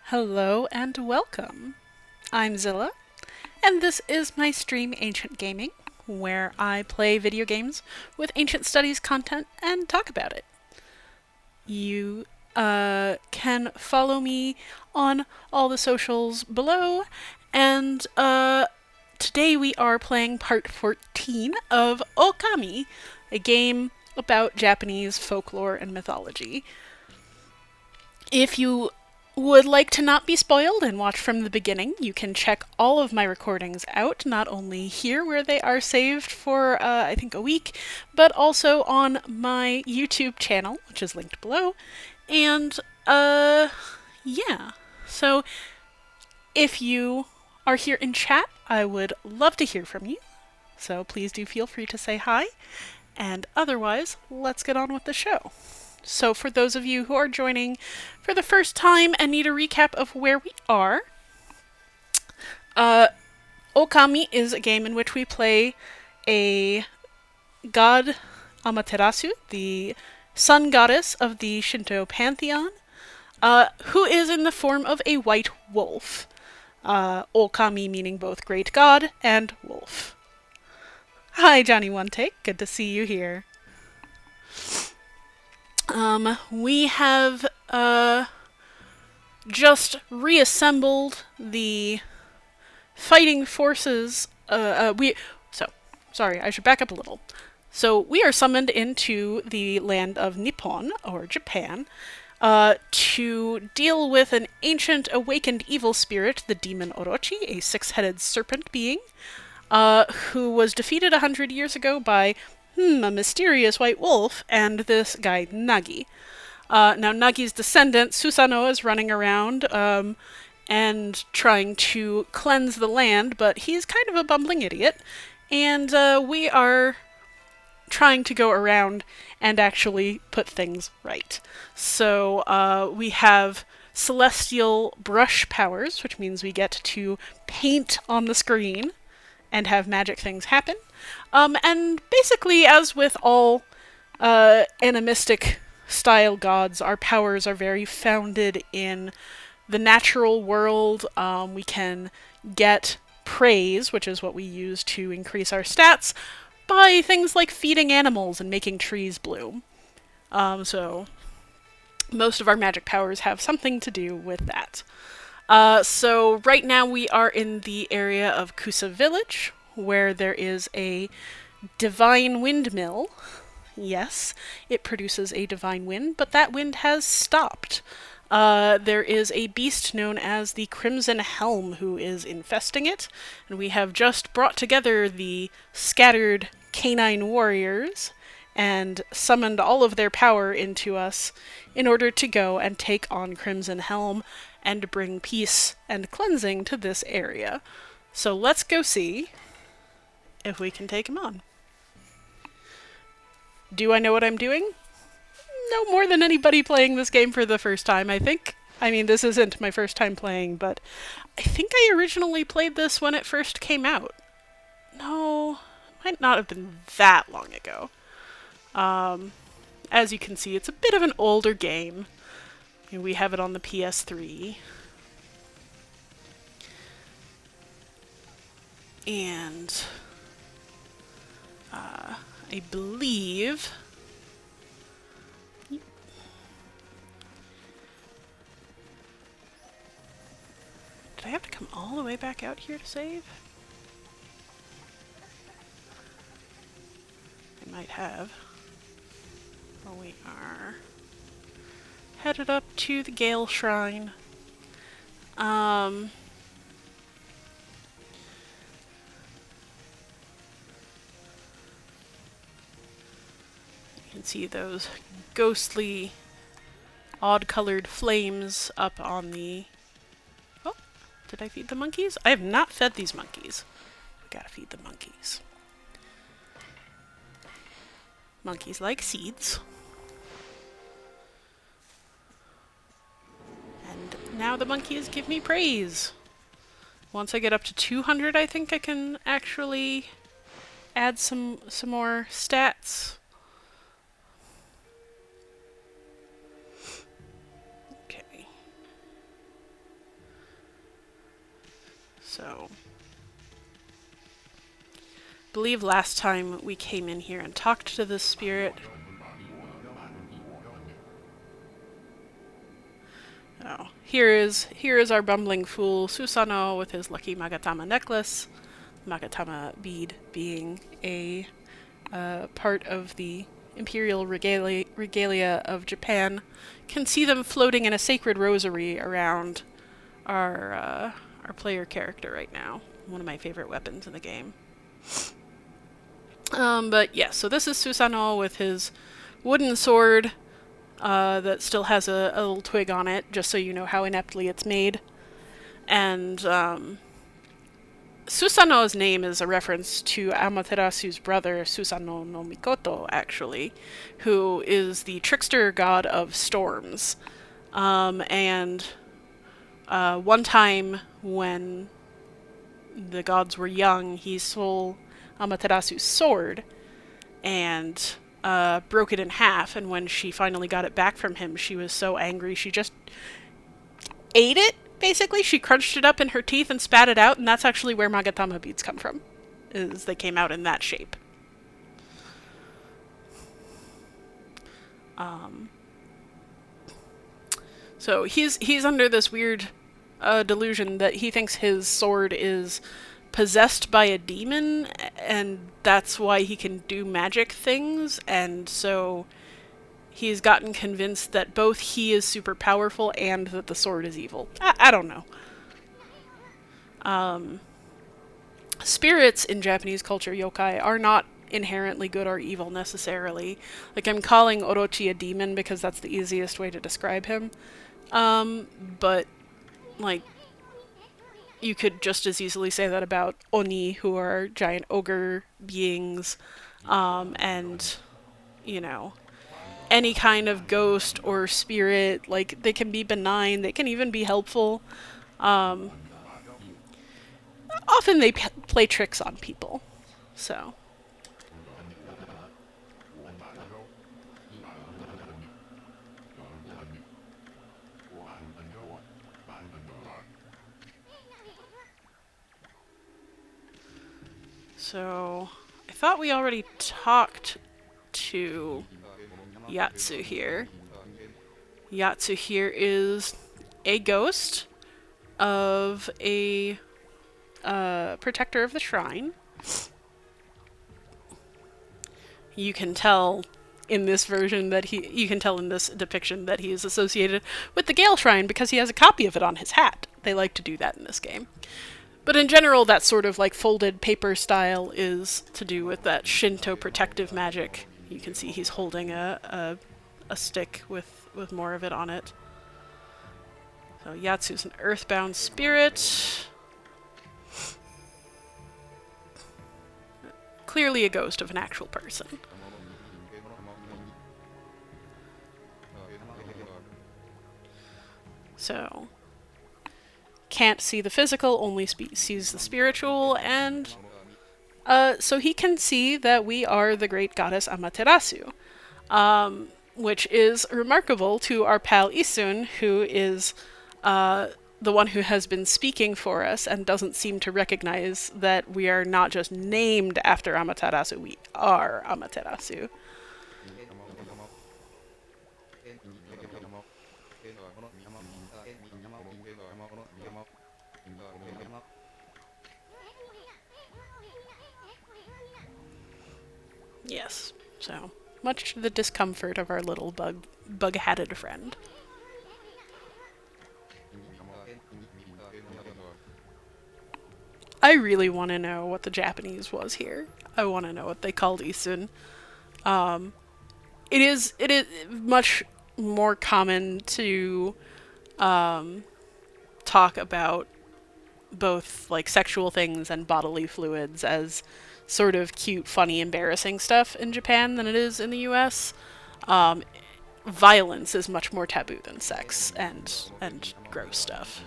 Hello and welcome. I'm Zilla, and this is my stream Ancient Gaming, where I play video games with ancient studies content and talk about it. You can follow me on all the socials below, and today we are playing part 14 of Okami, a game about Japanese folklore and mythology. If you would like to not be spoiled and watch from the beginning, you can check all of my recordings out, not only here where they are saved for, I think, a week, but also on my YouTube channel, which is linked below. And, yeah. So, if you are here in chat, I would love to hear from you. So please do feel free to say hi. And otherwise, let's get on with the show. So for those of you who are joining for the first time and need a recap of where we are, Okami is a game in which we play a god Amaterasu, the sun goddess of the Shinto pantheon, who is in the form of a white wolf. Okami meaning both great god and wolf. Hi, Johnny One Take. Good to see you here. We have just reassembled the fighting forces. Sorry, I should back up a little. So we are summoned into the land of Nippon, or Japan, to deal with an ancient awakened evil spirit, the demon Orochi, a six-headed serpent being, who was defeated 100 years ago by a mysterious white wolf and this guy Nagi. Now Nagi's descendant, Susanoo, is running around and trying to cleanse the land, but he's kind of a bumbling idiot, and we are trying to go around and actually put things right. So we have celestial brush powers, which means we get to paint on the screen and have magic things happen. And basically, as with all animistic style gods, our powers are very founded in the natural world. We can get praise, which is what we use to increase our stats, by things like feeding animals and making trees bloom. So most of our magic powers have something to do with that. So right now we are in the area of Kusa Village, where there is a divine windmill. Yes, it produces a divine wind, but that wind has stopped. There is a beast known as the Crimson Helm who is infesting it, and we have just brought together the scattered canine warriors and summoned all of their power into us in order to go and take on Crimson Helm and bring peace and cleansing to this area. So let's go see if we can take him on. Do I know what I'm doing? No more than anybody playing this game for the first time, I think. I mean, this isn't my first time playing, but I think I originally played this when it first came out. No, might not have been that long ago. As you can see, it's a bit of an older game. We have it on the PS3. And I believe did I have to come all the way back out here to save? I might have. Well, we are headed up to the Gale Shrine. You can see those ghostly, odd-colored flames up on the... Oh, did I feed the monkeys? I have not fed these monkeys. Gotta feed the monkeys. Monkeys like seeds. And now the monkeys give me praise. Once I get up to 200, I think I can actually add some more stats. Okay. So, I believe last time we came in here and talked to this spirit. Oh, here is our bumbling fool Susano with his lucky Magatama necklace. Magatama bead being a part of the imperial regalia of Japan. Can see them floating in a sacred rosary around our player character right now. One of my favorite weapons in the game. But yeah, so this is Susano with his wooden sword that still has a little twig on it, just so you know how ineptly it's made. And Susano's name is a reference to Amaterasu's brother, Susano no Mikoto, actually, who is the trickster god of storms. And one time when the gods were young, he stole Amaterasu's sword and broke it in half. And when she finally got it back from him, she was so angry she just ate it. Basically, she crunched it up in her teeth and spat it out, and that's actually where Magatama beads come from. Is they came out in that shape. So he's under this weird delusion that he thinks his sword is possessed by a demon, and that's why he can do magic things, and so he's gotten convinced that both he is super powerful and that the sword is evil. I don't know. Spirits in Japanese culture, yokai, are not inherently good or evil necessarily. Like, I'm calling Orochi a demon because that's the easiest way to describe him. But, like, you could just as easily say that about Oni, who are giant ogre beings, and, you know, any kind of ghost or spirit. Like, they can be benign, they can even be helpful. Often they play tricks on people. So. So, I thought we already talked to Yatsu here. Yatsu here is a ghost of a protector of the shrine. You can tell in this version that you can tell in this depiction that he is associated with the Gale Shrine because he has a copy of it on his hat. They like to do that in this game. But in general, that sort of like folded paper style is to do with that Shinto protective magic. You can see he's holding a stick with more of it on it. So Yatsu's an earthbound spirit. Clearly a ghost of an actual person. So, can't see the physical, only sees the spiritual, and so he can see that we are the great goddess Amaterasu, which is remarkable to our pal Isun, who is the one who has been speaking for us and doesn't seem to recognize that we are not just named after Amaterasu, we are Amaterasu. Yes, so much to the discomfort of our little bug-hatted friend. I really want to know what the Japanese was here. I want to know what they called Isun. It is much more common to talk about both like sexual things and bodily fluids as sort of cute, funny, embarrassing stuff in Japan than it is in the US. Violence is much more taboo than sex and gross stuff.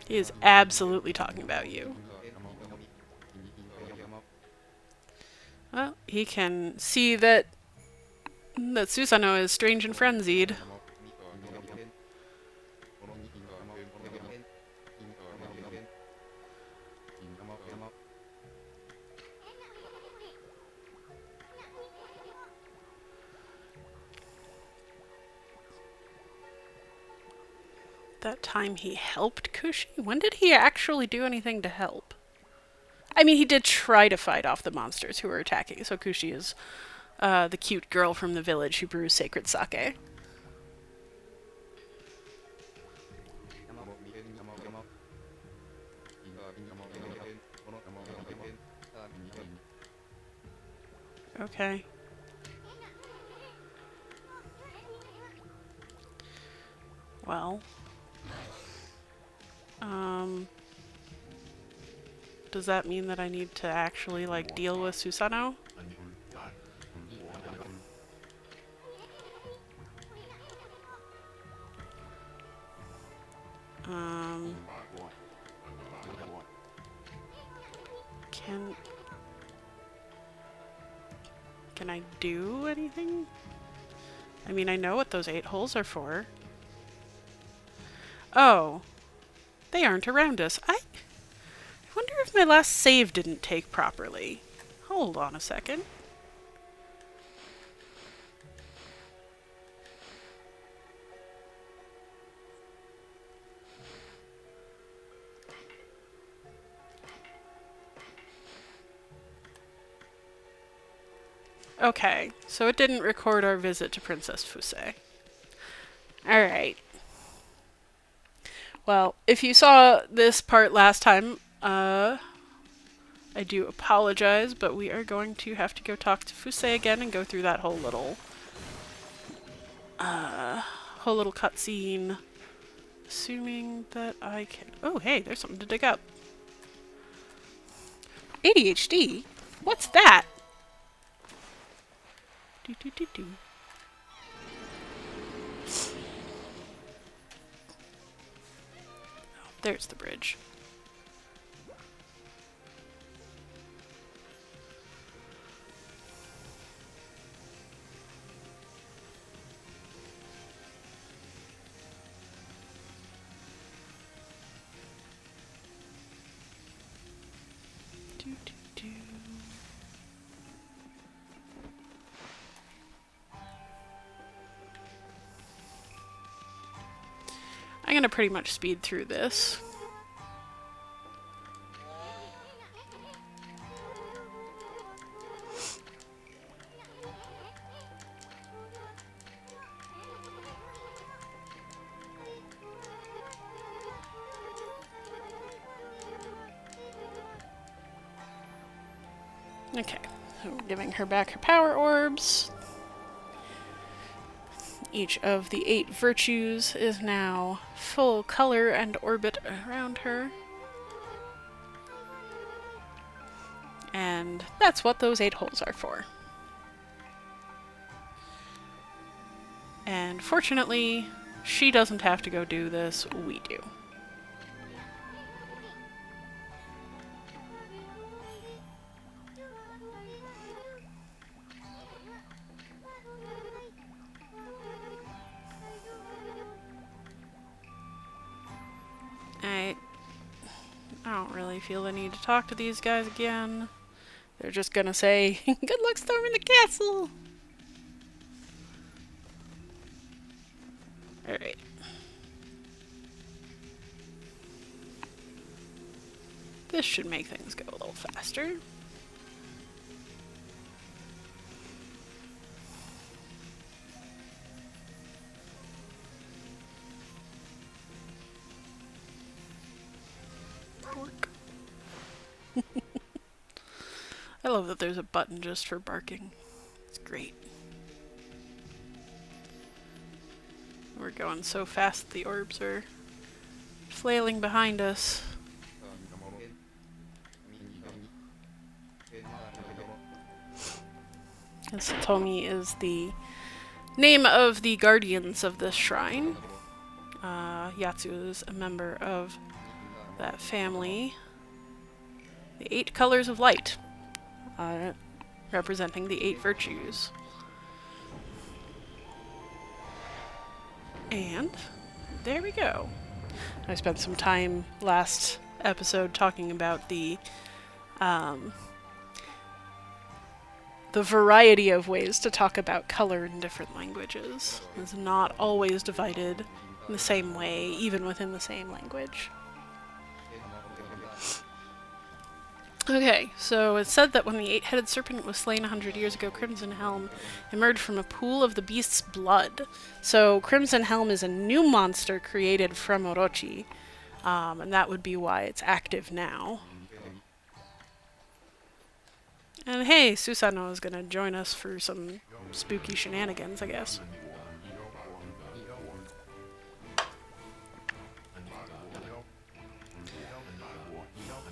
He is absolutely talking about you. Well, he can see that Susano is strange and frenzied. that time he helped Kushi? When did he actually do anything to help? I mean, he did try to fight off the monsters who were attacking, so Kushi is the cute girl from the village who brews sacred sake. Okay. Well. Does that mean that I need to actually, like, deal with Susanoo? Can I do anything? I mean, I know what those 8 holes are for. Oh. They aren't around us. I wonder if my last save didn't take properly. Hold on a second. Okay, so it didn't record our visit to Princess Fuse. Alright. Well, if you saw this part last time, I do apologize, but we are going to have to go talk to Fuse again and go through that whole little cutscene. Assuming that I can... Oh, hey, there's something to dig up. ADHD? What's that? Do, do, do, do. Oh, there's the bridge. Do, do, do. I'm gonna pretty much speed through this. Okay, so we're giving her back her power orbs. Each of the 8 virtues is now full color and orbit around her. And that's what those 8 holes are for. And fortunately, she doesn't have to go do this, we do. I don't really feel the need to talk to these guys again. They're just gonna say, good luck storming the castle! Alright. This should make things go a little faster. I love that there's a button just for barking. It's great. We're going so fast the orbs are flailing behind us. And Satomi is the name of the guardians of this shrine. Yatsu is a member of that family. The 8 colors of light, representing the 8 virtues. And there we go. I spent some time last episode talking about the variety of ways to talk about color in different languages. It's not always divided in the same way, even within the same language. Okay, so it's said that when the eight-headed serpent was slain 100 years ago, Crimson Helm emerged from a pool of the beast's blood. So Crimson Helm is a new monster created from Orochi, and that would be why it's active now. And hey, Susanoo is gonna join us for some spooky shenanigans, I guess.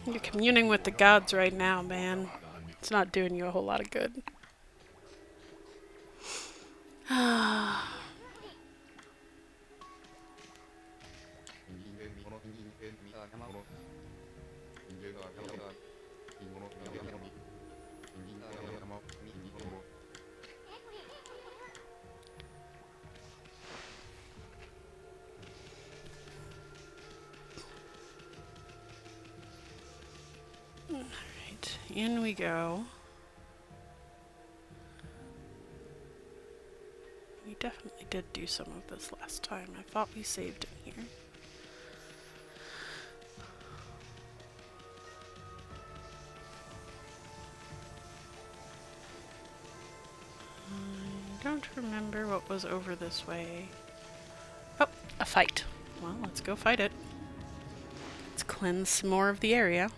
You're communing with the gods right now, man. It's not doing you a whole lot of good. Alright, in we go. We definitely did do some of this last time. I thought we saved in here. I don't remember what was over this way. Oh, a fight. Well, let's go fight it. Let's cleanse some more of the area.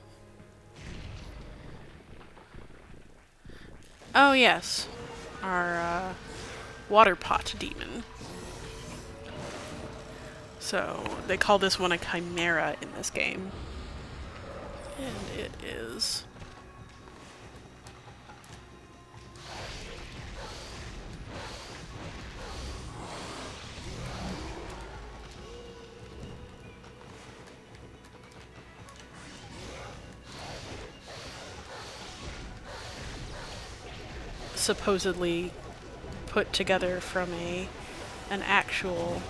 Oh yes, our water pot demon. So they call this one a chimera in this game. And it is. Supposedly put together from an actual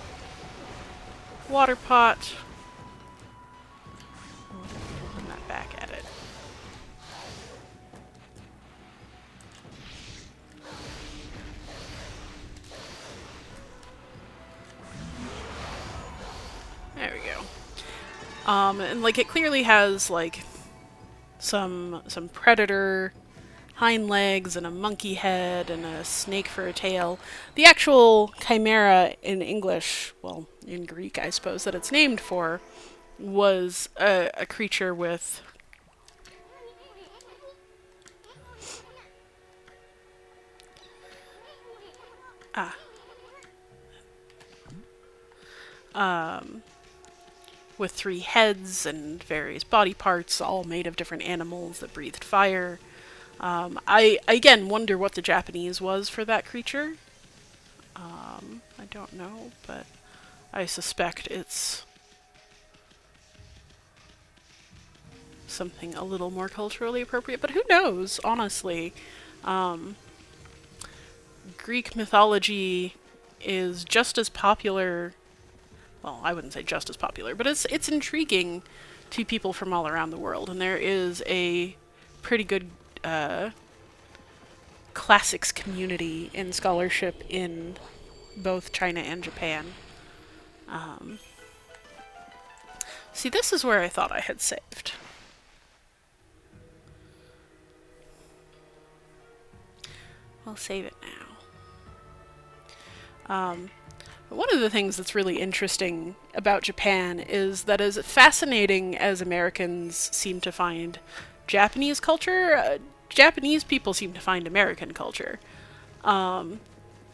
water pot. Put that back at it. There we go. And like it clearly has like some predator hind legs and a monkey head and a snake for a tail. The actual chimera in English, well, in Greek, I suppose, that it's named for, was a creature with with 3 heads and various body parts, all made of different animals that breathed fire. I again wonder what the Japanese was for that creature. I don't know, but I suspect it's something a little more culturally appropriate, but who knows, honestly. Greek mythology is just as popular, well, I wouldn't say just as popular, but it's intriguing to people from all around the world, and there is a pretty good classics community in scholarship in both China and Japan. See, this is where I thought I had saved. I'll save it now. One of the things that's really interesting about Japan is that as fascinating as Americans seem to find Japanese culture, Japanese people seem to find American culture. And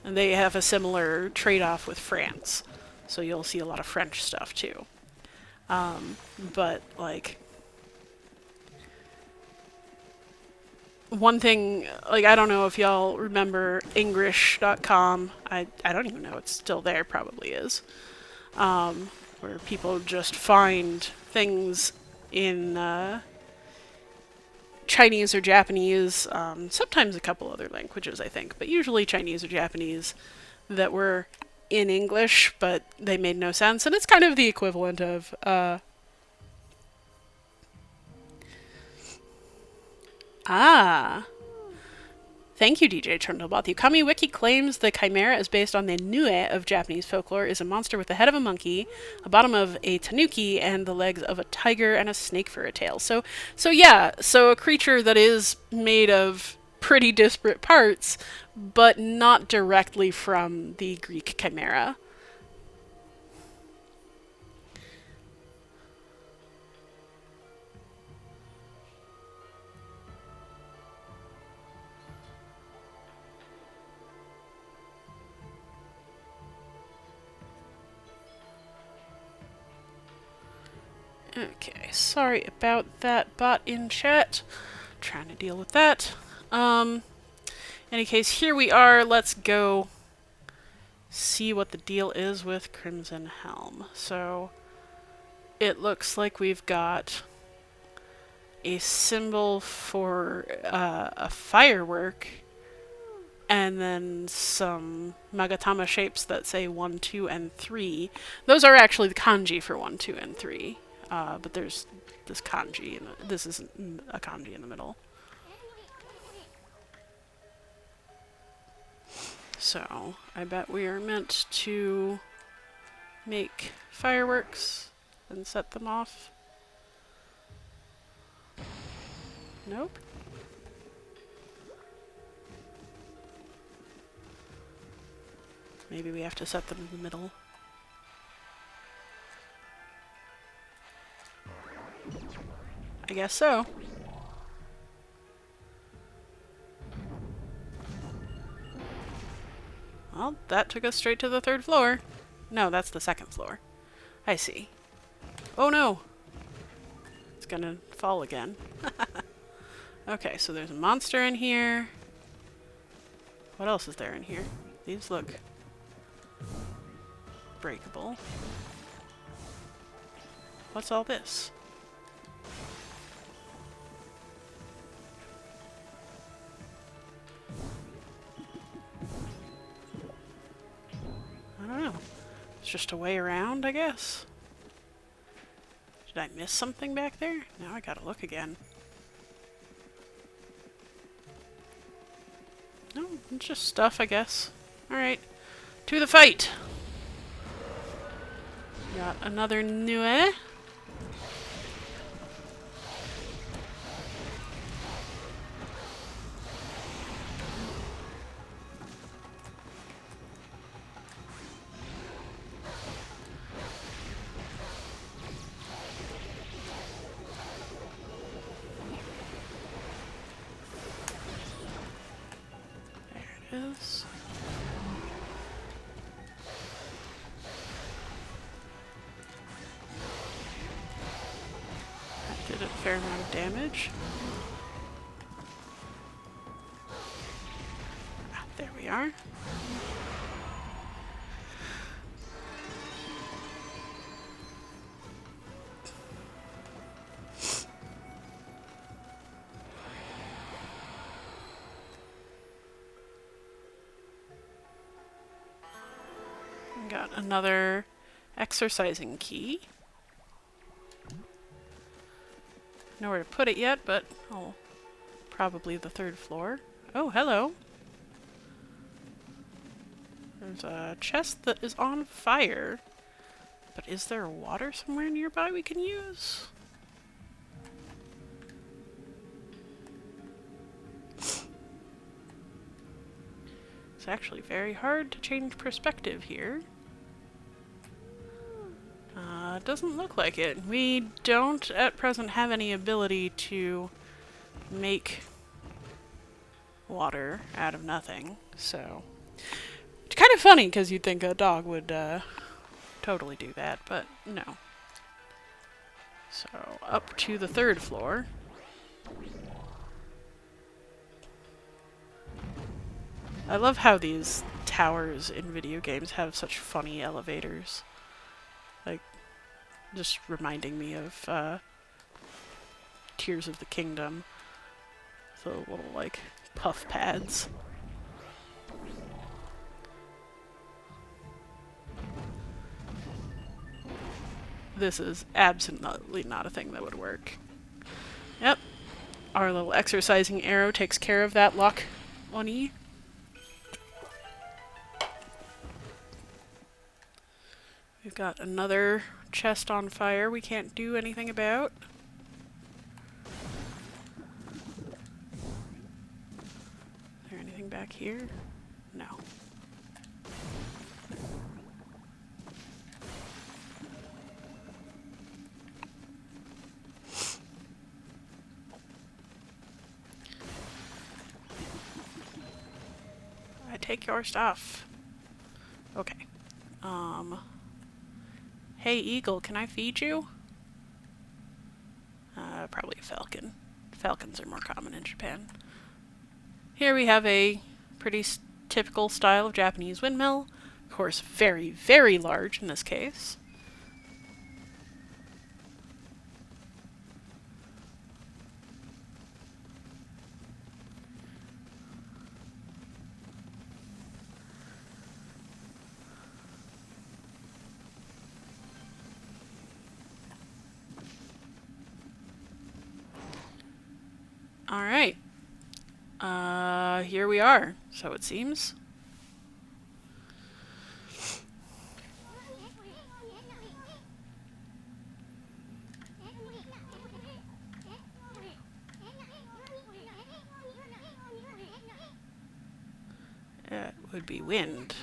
they have a similar trade-off with France. So you'll see a lot of French stuff too. But like one thing, like I don't know if y'all remember English.com. I don't even know it's still there, probably is. Where people just find things in Chinese or Japanese, sometimes a couple other languages, I think, but usually Chinese or Japanese that were in English, but they made no sense. And it's kind of the equivalent of Thank you, DJ Trundlebot. The Okami Wiki claims the chimera is based on the Nue of Japanese folklore, is a monster with the head of a monkey, a bottom of a tanuki, and the legs of a tiger and a snake for a tail. So yeah, so a creature that is made of pretty disparate parts, but not directly from the Greek chimera. Okay, sorry about that bot in chat. Trying to deal with that. Any case, here we are. Let's go see what the deal is with Crimson Helm. So it looks like we've got a symbol for a firework, and then some Magatama shapes that say 1, 2, and 3. Those are actually the kanji for 1, 2, and 3. But there's this kanji, and this isn't a kanji in the middle. So, I bet we are meant to make fireworks and set them off. Nope. Maybe we have to set them in the middle. I guess so. Well, that took us straight to the 3rd floor. No, that's the 2nd floor. I see. Oh no! It's gonna fall again. Okay, so there's a monster in here. What else is there in here? These look breakable. What's all this? I don't know. It's just a way around, I guess. Did I miss something back there? Now I gotta look again. No, it's just stuff, I guess. Alright, to the fight! Got another Nue. Is. That did a fair amount of damage. Ah, there we are. Got another exercising key. Nowhere to put it yet, but probably the 3rd floor. Oh, hello. There's a chest that is on fire. But is there water somewhere nearby we can use? It's actually very hard to change perspective here. Doesn't look like it. We don't at present have any ability to make water out of nothing, so it's kind of funny because you'd think a dog would totally do that, but no. So up to the 3rd floor. I love how these towers in video games have such funny elevators. Like, just reminding me of Tears of the Kingdom. The little, like, puff pads. This is absolutely not a thing that would work. Yep. Our little exercising arrow takes care of that luck Oni. We've got another chest on fire we can't do anything about. Is there anything back here? No. I take your stuff. Okay. Hey, eagle, can I feed you? Probably a falcon. Falcons are more common in Japan. Here we have a pretty typical style of Japanese windmill. Of course, very, very large in this case. Alright. Here we are, so it seems. It would be wind.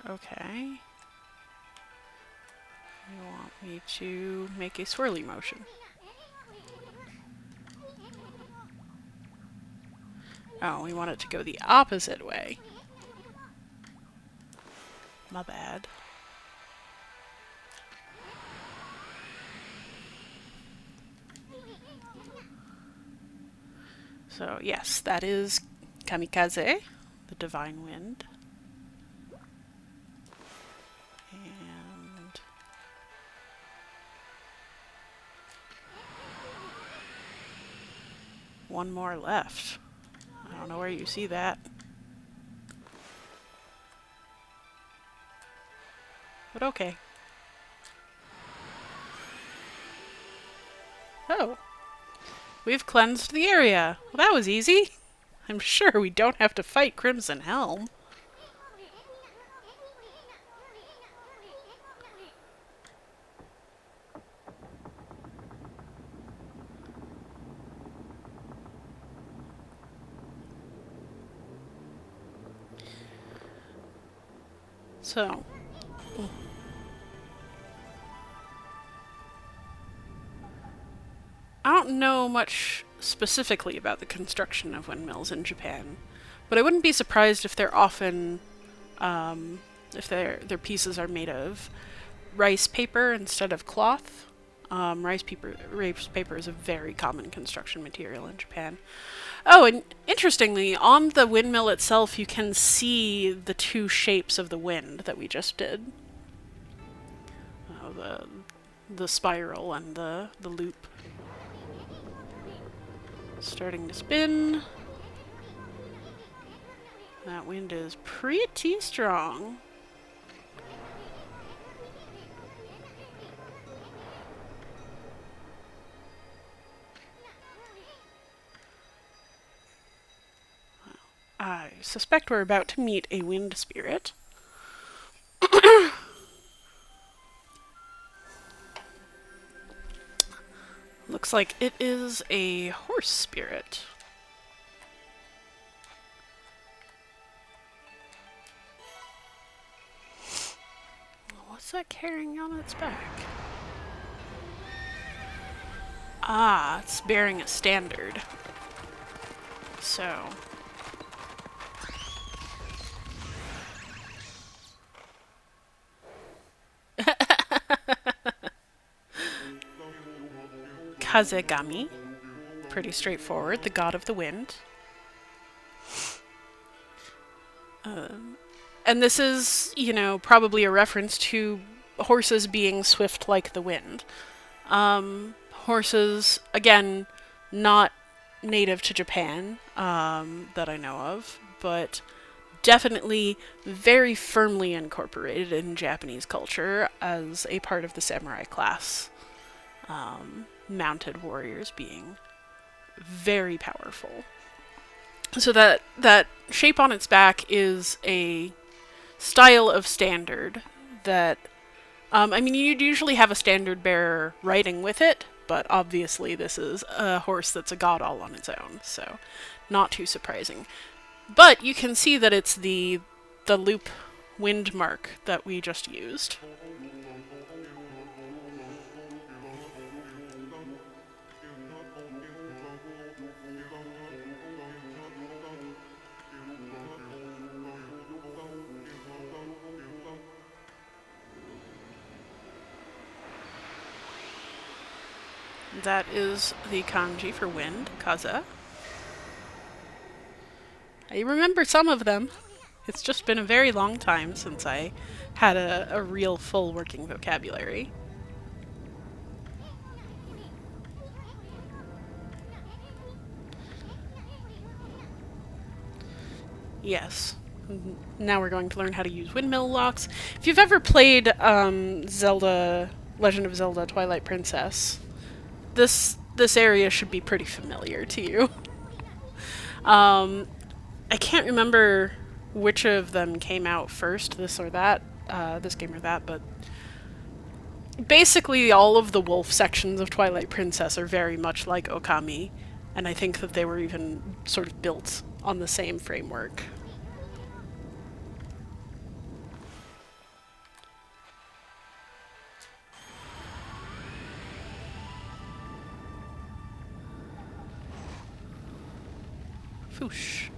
Okay. You want me to make a swirly motion. Oh, we want it to go the opposite way. My bad. So, yes, that is Kamikaze, the divine wind. And one more left. I don't know where you see that. But okay. Oh. We've cleansed the area. Well, that was easy. I'm sure we don't have to fight Crimson Helm. So. I don't know much specifically about the construction of windmills in Japan, but I wouldn't be surprised if they're often, if their pieces are made of rice paper instead of cloth. Rice paper is a very common construction material in Japan. Oh, and interestingly, on the windmill itself, you can see the two shapes of the wind that we just did. The spiral and the loop. Starting to spin. That wind is pretty strong. I suspect we're about to meet a wind spirit. Looks like it is a horse spirit. What's that carrying on its back? Ah, it's bearing a standard. So. Kazegami. Pretty straightforward, the god of the wind. And this is, you know, probably a reference to horses being swift like the wind. Horses, again, not native to Japan, that I know of, but definitely very firmly incorporated in Japanese culture as a part of the samurai class. Mounted warriors being very powerful. So that shape on its back is a style of standard that, I mean, you'd usually have a standard bearer riding with it, but obviously this is a horse that's a god all on its own, so not too surprising. But you can see that it's the loop wind mark that we just used. That is the kanji for wind, kaza. I remember some of them. It's just been a very long time since I had a real full working vocabulary. Yes. Now we're going to learn how to use windmill locks. If you've ever played Zelda, Legend of Zelda Twilight Princess, this area should be pretty familiar to you. I can't remember which of them came out first, this or that, this game or that, but basically all of the wolf sections of Twilight Princess are very much like Okami, and I think that they were even sort of built on the same framework. Foosh.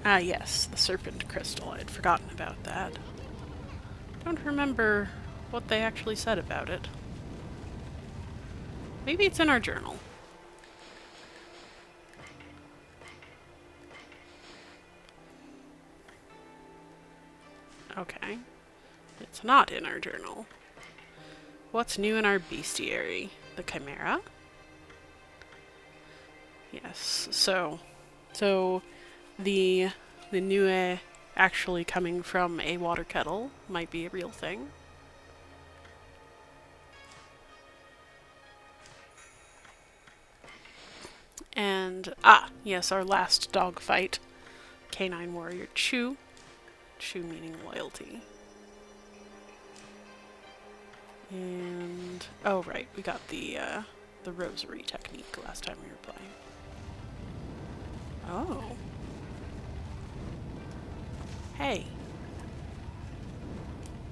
Ah, yes, the serpent crystal. I'd forgotten about that. Don't remember what they actually said about it. Maybe it's in our journal. Okay. It's not in our journal. What's new in our bestiary? The chimera? Yes, so the Nue actually coming from a water kettle might be a real thing. And, yes, our last dog fight. Canine warrior Chu. Chu meaning loyalty. And, oh right, we got the rosary technique last time we were playing. Oh. Hey.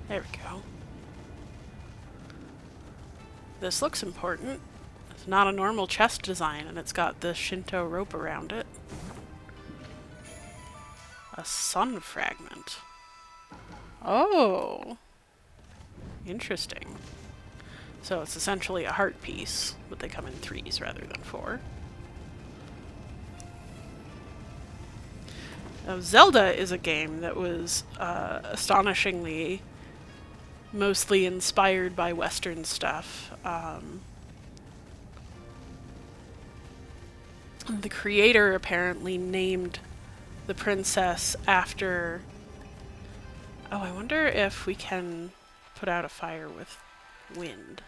There we go. This looks important. It's not a normal chest design, and it's got the Shinto rope around it. A sun fragment. Oh. Interesting. So it's essentially a heart piece, but they come in 3s rather than 4. Now, Zelda is a game that was astonishingly mostly inspired by Western stuff. The creator apparently named the princess after... Oh, I wonder if we can put out a fire with wind.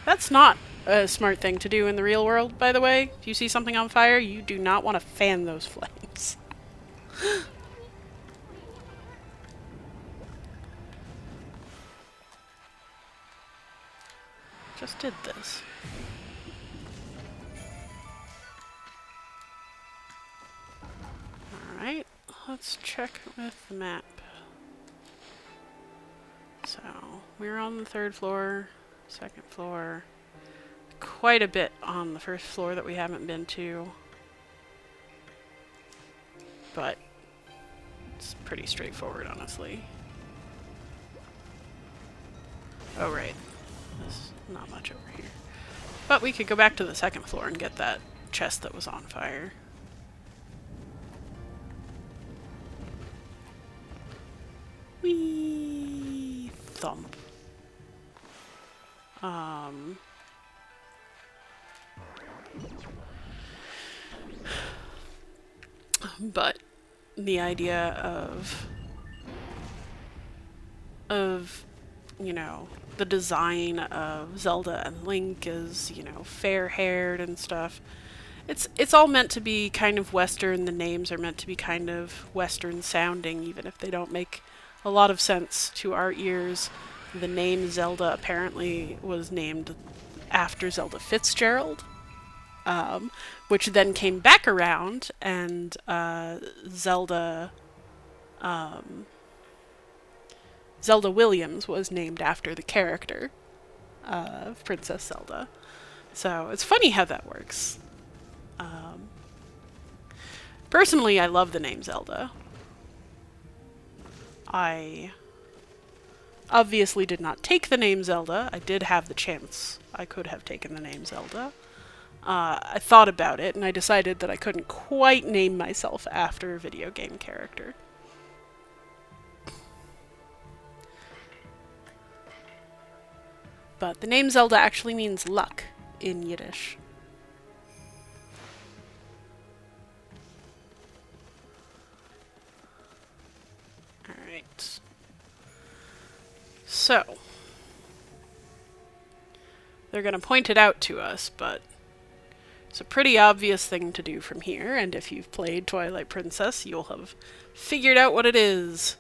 That's not a smart thing to do in the real world, by the way. If you see something on fire, you do not want to fan those flames. Just did this. Alright, let's check with the map. So, we're on the 3rd floor, 2nd floor, quite a bit on the 1st floor that we haven't been to, but it's pretty straightforward, honestly. Oh right, there's not much over here. But we could go back to the 2nd floor and get that chest that was on fire. Wee thump. But the idea of you know, the design of Zelda and Link is, you know, fair-haired and stuff. It's all meant to be kind of Western. The names are meant to be kind of Western sounding, even if they don't make a lot of sense to our ears. The name Zelda apparently was named after Zelda Fitzgerald, which then came back around, and Zelda Williams was named after the character of Princess Zelda. So it's funny how that works. Personally, I love the name Zelda. I obviously did not take the name Zelda. I did have the chance. I could have taken the name Zelda. I thought about it, and I decided that I couldn't quite name myself after a video game character. But the name Zelda actually means luck in Yiddish. Alright. So, they're going to point it out to us, but it's a pretty obvious thing to do from here, and if you've played Twilight Princess, you'll have figured out what it is.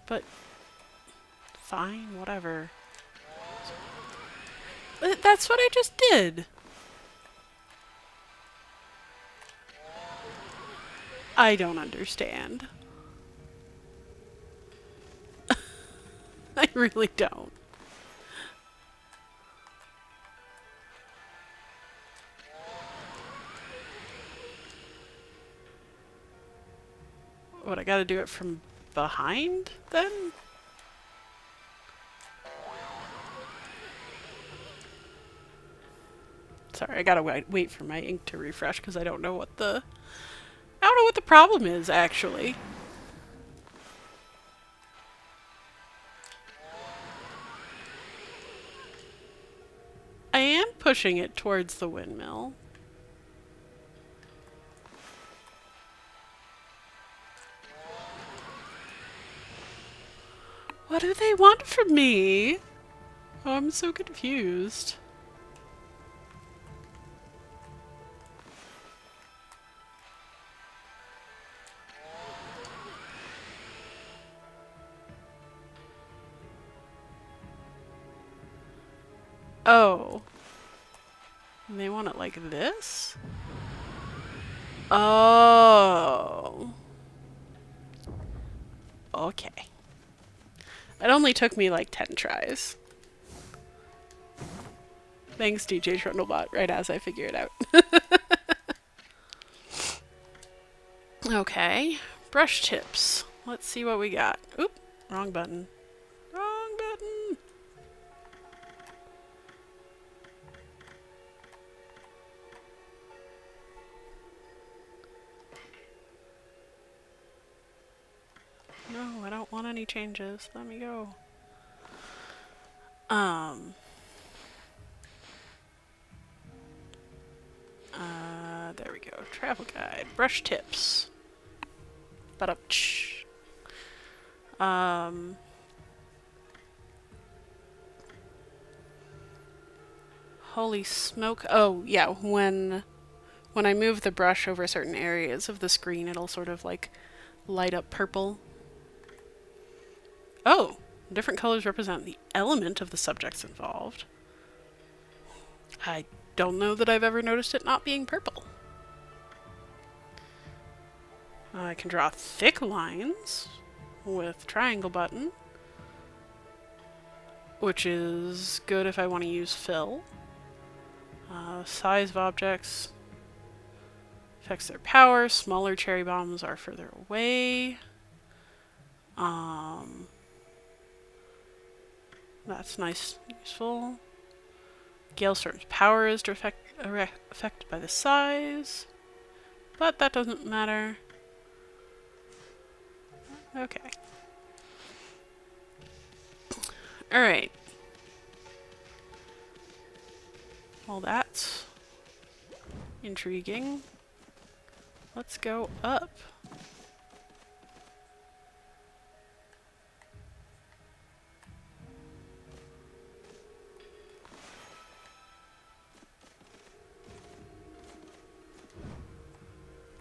But fine, whatever. That's what I just did. I don't understand. I really don't. What, I gotta do it from behind, then? Sorry, I gotta wait for my ink to refresh because I don't know what the problem is, actually. I am pushing it towards the windmill. What do they want from me? Oh, I'm so confused. Oh. And they want it like this? Oh. Okay. It only took me like 10 tries. Thanks, DJ Trundlebot, right as I figure it out. Okay. Brush tips. Let's see what we got. Oop, wrong button. Wrong button! No, I don't want any changes. Let me go. There we go. Travel guide. Brush tips. Ba-da-psh. Holy smoke. Oh, yeah, when I move the brush over certain areas of the screen, it'll sort of like light up purple. Oh, different colors represent the element of the subjects involved. I don't know that I've ever noticed it not being purple. I can draw thick lines with triangle button, which is good if I want to use fill. Size of objects. Affects their power. Smaller cherry bombs are further away. That's nice, useful. Galestorm's power is affected by the size, but that doesn't matter. Okay. Alright. Well, that's intriguing. Let's go up.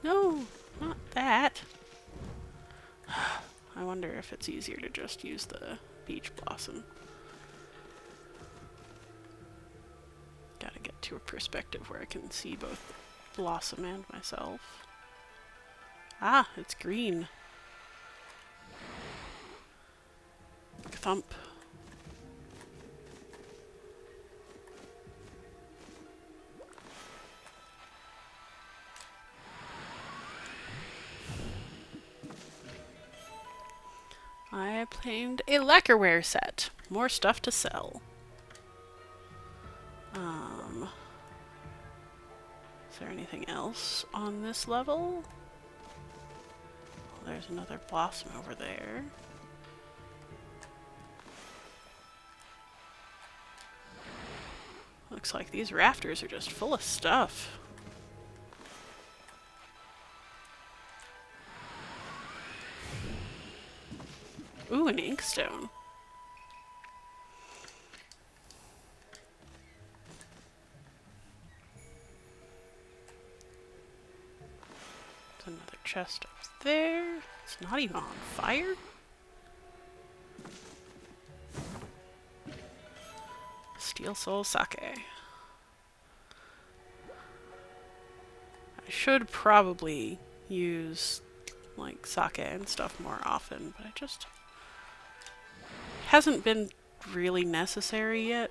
No, not that. I wonder if it's easier to just use the beach blossom. Gotta get to a perspective where I can see both blossom and myself. Ah, it's green. Thump. I obtained a lacquerware set. More stuff to sell. Is there anything else on this level? Well, there's another blossom over there. Looks like these rafters are just full of stuff. Ooh, an inkstone. There's another chest up there. It's not even on fire. Steel Soul Sake. I should probably use like sake and stuff more often, but I just hasn't been really necessary yet.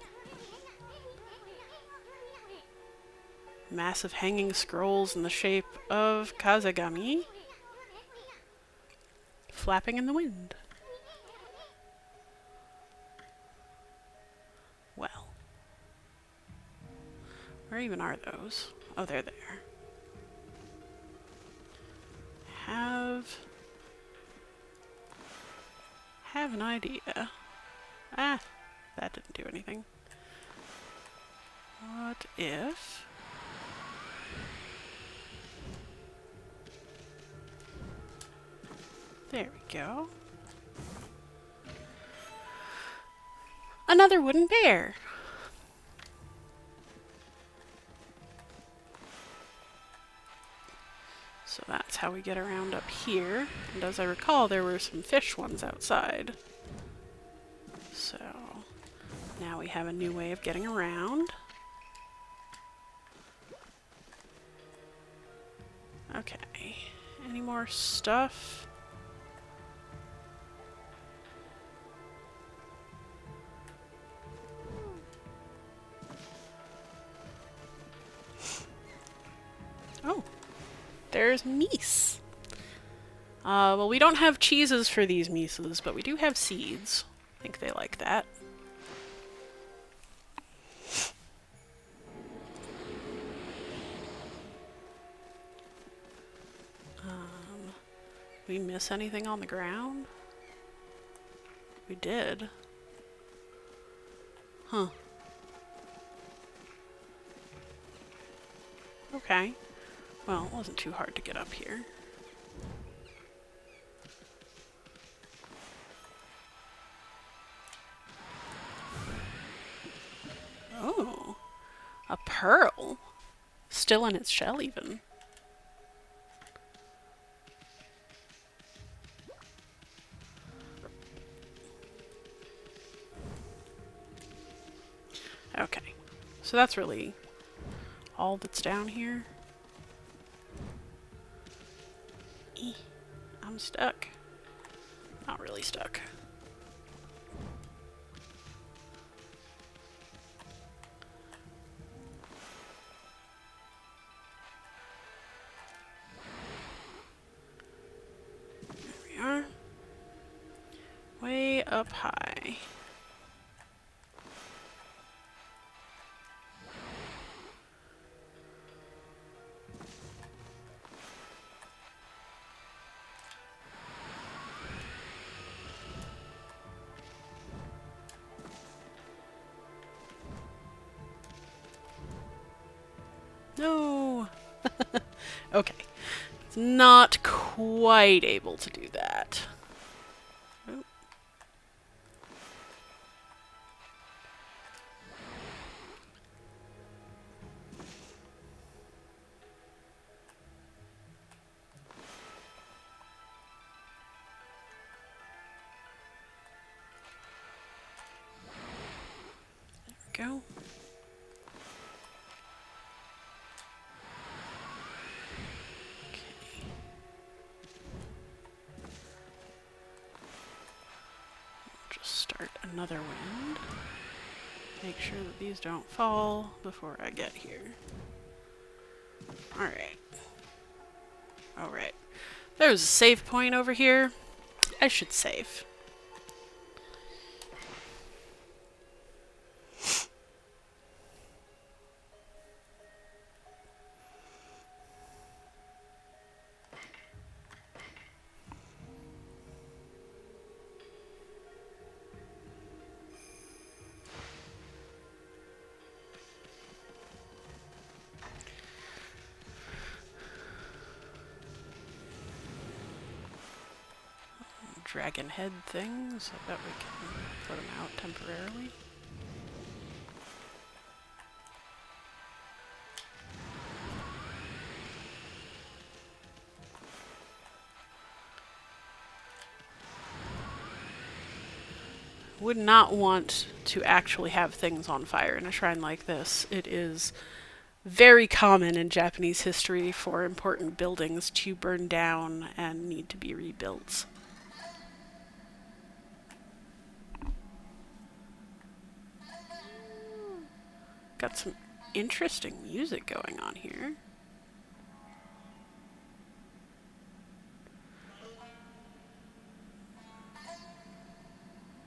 Massive hanging scrolls in the shape of Kazagami flapping in the wind. Well, where even are those? Oh, they're there. Have an idea. Ah, that didn't do anything. What if... There we go. Another wooden bear! So that's how we get around up here. And as I recall, there were some fish ones outside. So now we have a new way of getting around. Okay, any more stuff? Oh, there's meese. Well, we don't have cheeses for these meeses, but we do have seeds. I think they like that. We miss anything on the ground? We did. Huh. Okay. Well, it wasn't too hard to get up here. Oh, a pearl. Still in its shell, even. Okay, so that's really all that's down here. I'm stuck. Not really stuck. up high. No! Okay. It's not quite able to do that. Oh. There we go. Start another wind. Make sure that these don't fall before I get here. Alright. Alright. There's a save point over here. I should save. Dragon head things. I bet we can put them out temporarily. Would not want to actually have things on fire in a shrine like this. It is very common in Japanese history for important buildings to burn down and need to be rebuilt. Got some interesting music going on here.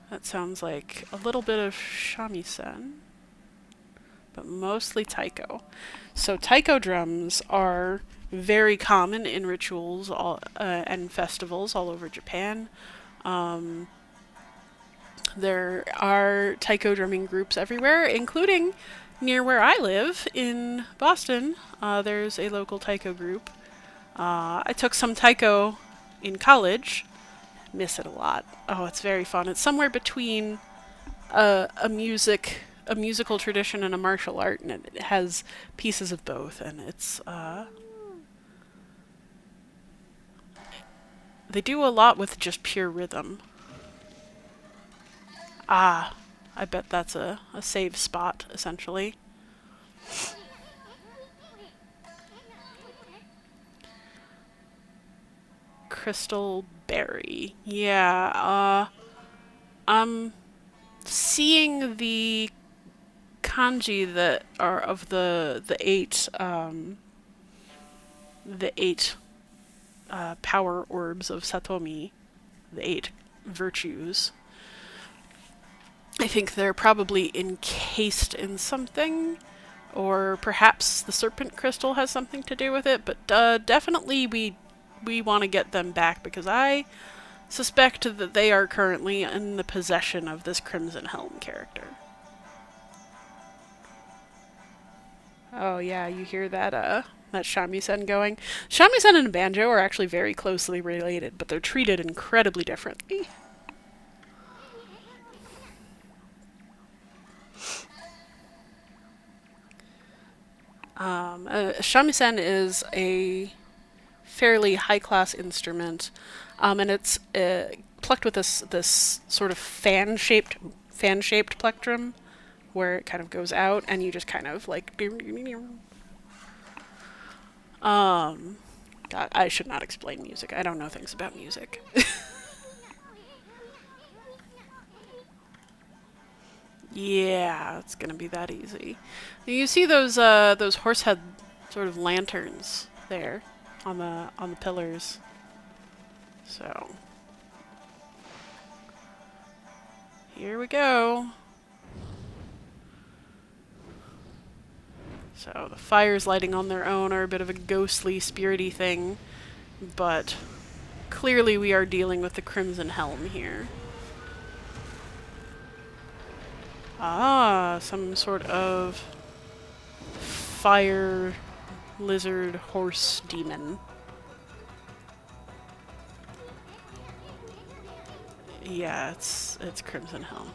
That sounds like a little bit of shamisen, but mostly taiko. So taiko drums are very common in rituals and festivals all over Japan. There are taiko drumming groups everywhere, including near where I live in Boston. There's a local taiko group. I took some taiko in college. Miss it a lot. Oh, it's very fun. It's somewhere between a musical tradition and a martial art, and it has pieces of both, and it's they do a lot with just pure rhythm. Ah, I bet that's a save spot, essentially. Crystal berry. Yeah, I'm seeing the kanji that are of the eight power orbs of Satomi, the 8 virtues. I think they're probably encased in something, or perhaps the serpent crystal has something to do with it, but definitely we want to get them back because I suspect that they are currently in the possession of this Crimson Helm character. Oh yeah, you hear that that shamisen going? Shamisen and banjo are actually very closely related, but they're treated incredibly differently. Shamisen is a fairly high-class instrument, and it's plucked with this sort of fan-shaped plectrum, where it kind of goes out, and you just kind of like. God, I should not explain music. I don't know things about music. Yeah, it's gonna be that easy. You see those horsehead sort of lanterns there on the pillars. So Here we go. So the fires lighting on their own are a bit of a ghostly, spirity thing, but clearly we are dealing with the Crimson Helm here. Ah, some sort of fire lizard horse demon. Yeah, it's Crimson Helm.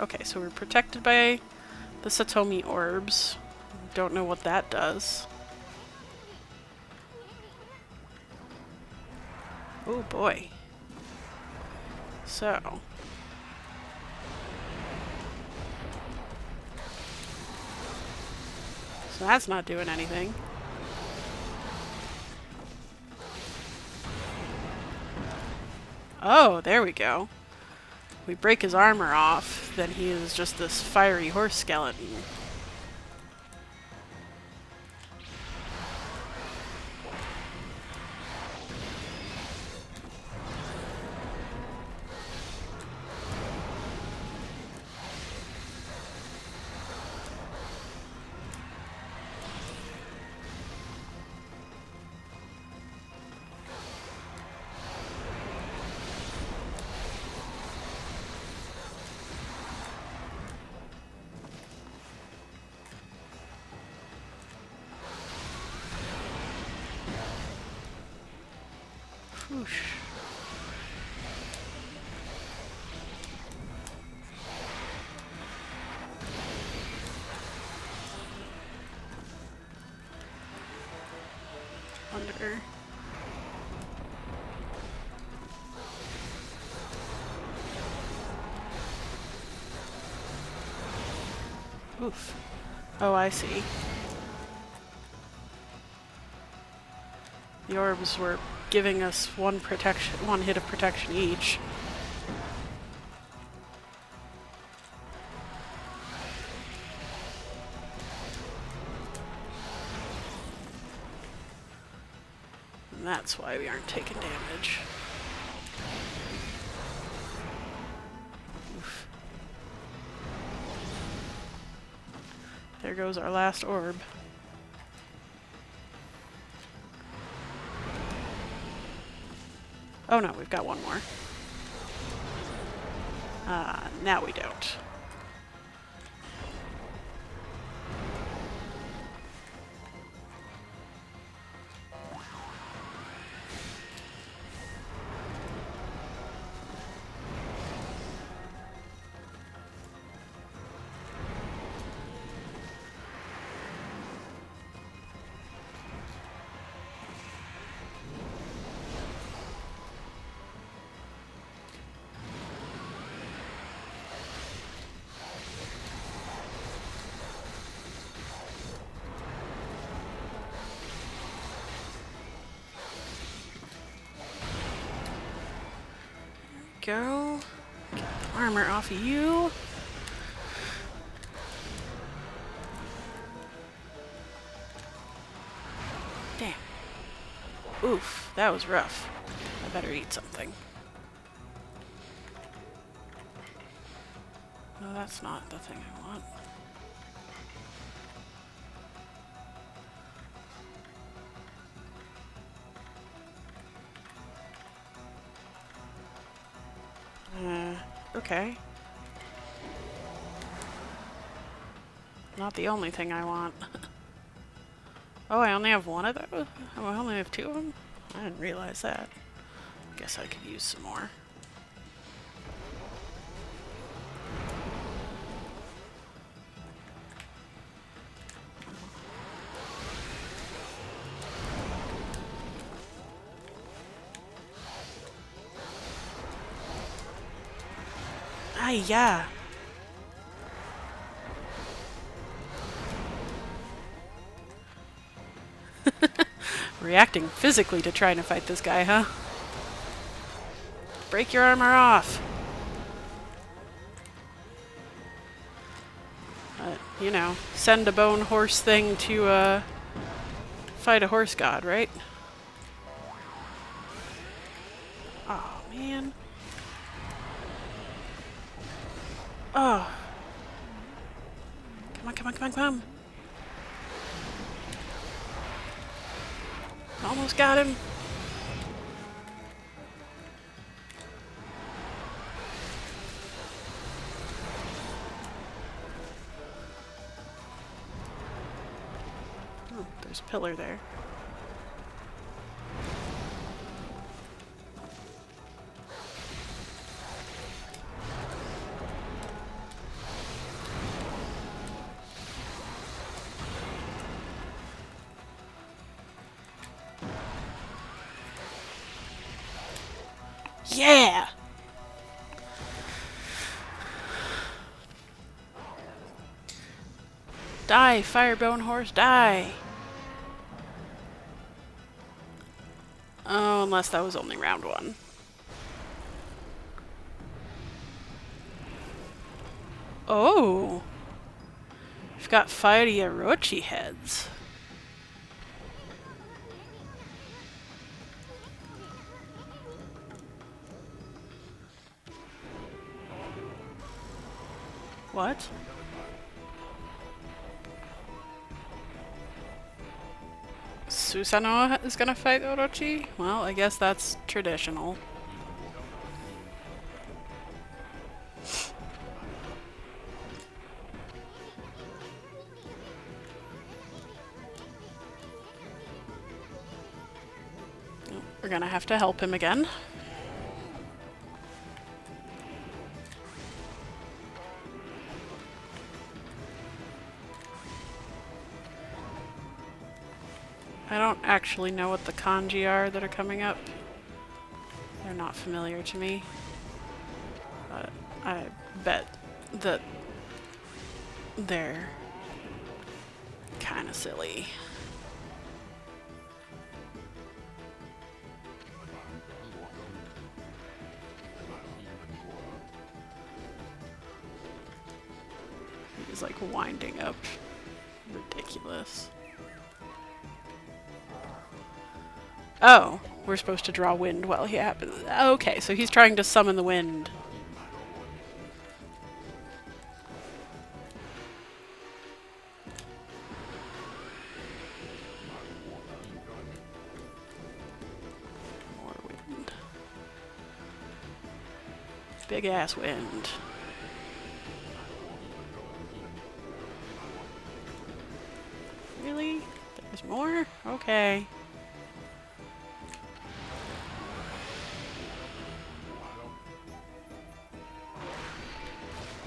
Okay, so we're protected by the Satomi orbs. Don't know what that does. Oh boy. So. So that's not doing anything. Oh, there we go. We break his armor off, then he is just this fiery horse skeleton. Whoosh. Under. Oof. Oh, I see. The orbs were giving us one hit of protection each. And that's why we aren't taking damage. Oof. There goes our last orb. Oh no, we've got one more. Now we don't. Go. Get the armor off of you. Damn. Oof, that was rough. I better eat something. No, that's not the thing I want. Okay. Not the only thing I want. Oh, I only have one of those? Oh, I only have two of them? I didn't realize that. Guess I could use some more. Ah, yeah. Reacting physically to trying to fight this guy, huh? Break your armor off. You know, send a bone horse thing to fight a horse god, right? Oh, man. Oh. Come on, come on, come on, come on. Almost got him. Oh, there's a pillar there. Yeah! Die, firebone horse, die! Oh, unless that was only round one. Oh! We've got fiery Orochi heads. What? Susanoo is gonna fight Orochi? Well, I guess that's traditional. We're gonna have to help him again. I don't actually know what the kanji are that are coming up. They're not familiar to me. But I bet that they're kinda silly. He's like winding up. Ridiculous. Oh, we're supposed to draw wind while he happens. Okay, so he's trying to summon the wind. More wind. Big ass wind. Really? There's more? Okay.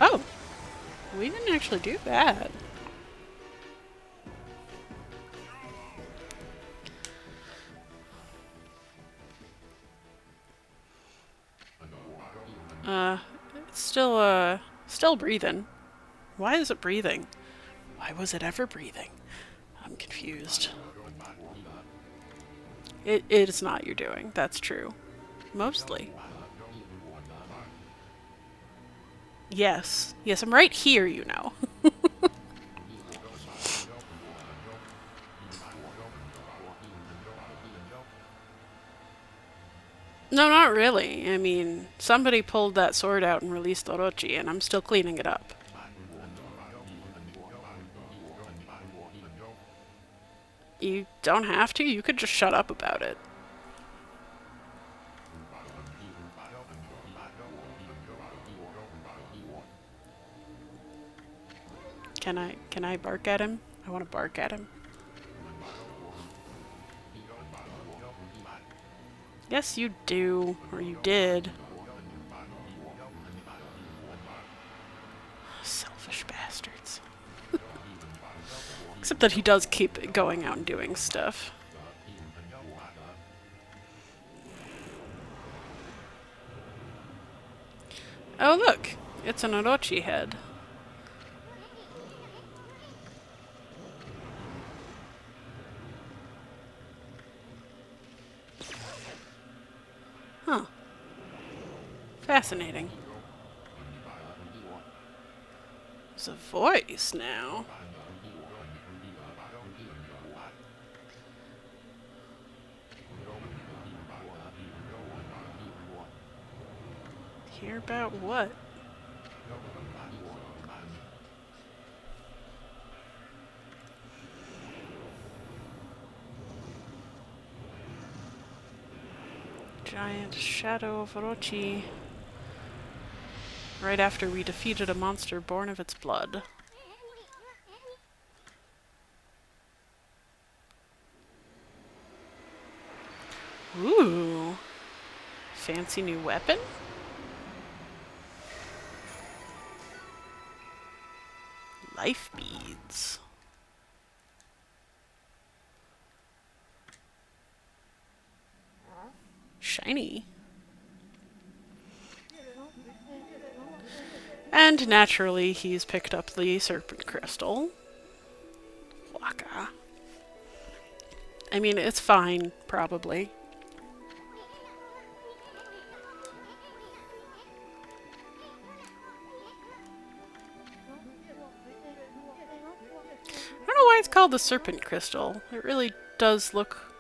Oh! We didn't actually do that. It's still breathing. Why is it breathing? Why was it ever breathing? I'm confused. It is not your doing, that's true. Mostly. Yes. Yes, I'm right here, you know. No, not really. I mean, somebody pulled that sword out and released Orochi, and I'm still cleaning it up. You don't have to. You could just shut up about it. Can I bark at him? I want to bark at him. Yes, you do. Or you did. Selfish bastards. Except that he does keep going out and doing stuff. Oh look! It's an Orochi head. Huh. Fascinating. There's a voice now. Hear about what? Giant shadow of Orochi. Right after we defeated a monster born of its blood. Ooh. Fancy new weapon? Life beads. Shiny. And naturally, he's picked up the serpent crystal. Waka. I mean, it's fine, probably. I don't know why it's called the serpent crystal. It really does look